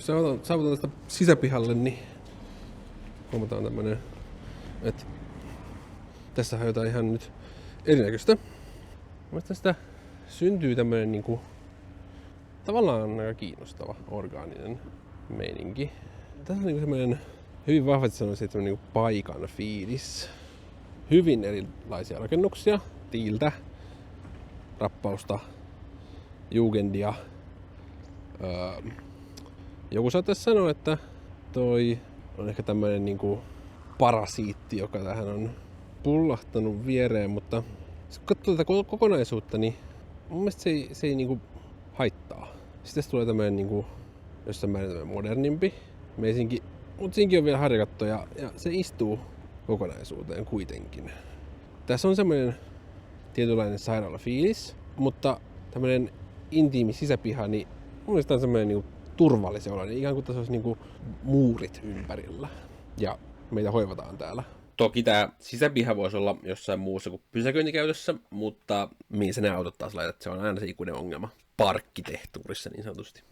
Kun saavutaan tästä sisäpihalle, niin huomataan tämmönen, että tässä on jotain ihan nyt erinäköistä. Mielestäni sitä syntyy tämmönen niinku tavallaan aika kiinnostava, orgaaninen meininki. Tässä on niinku semmoinen hyvin vahvasti sanoisin, että niinku paikan fiilis. Hyvin erilaisia rakennuksia, tiiltä, rappausta, jugendia. Joku saattaisi sanoa, että toi on ehkä tämmöinen niinku parasiitti, joka tähän on pullahtanut viereen, mutta jos katsoo tätä kokonaisuutta, niin mun mielestä se ei niinku haittaa. Sitten tulee tämmöinen niinku jossain määrin tämmöinen modernimpi meisinki, mutta siinkin on vielä harjakatto ja se istuu kokonaisuuteen kuitenkin. Tässä on semmoinen tietynlainen sairaalafiilis, mutta tämmöinen intiimi sisäpiha, niin mun mielestä on semmoinen niinku turvallisen oloinen, ikään kuin tässä olisi niinku muurit ympärillä ja meitä hoivataan täällä. Toki tämä sisäpiha voisi olla jossain muussa kuin pysäköintikäytössä, mutta mihin sä ne autot taas laitat, se on aina se ikuinen ongelma parkkitehtuurissa niin sanotusti.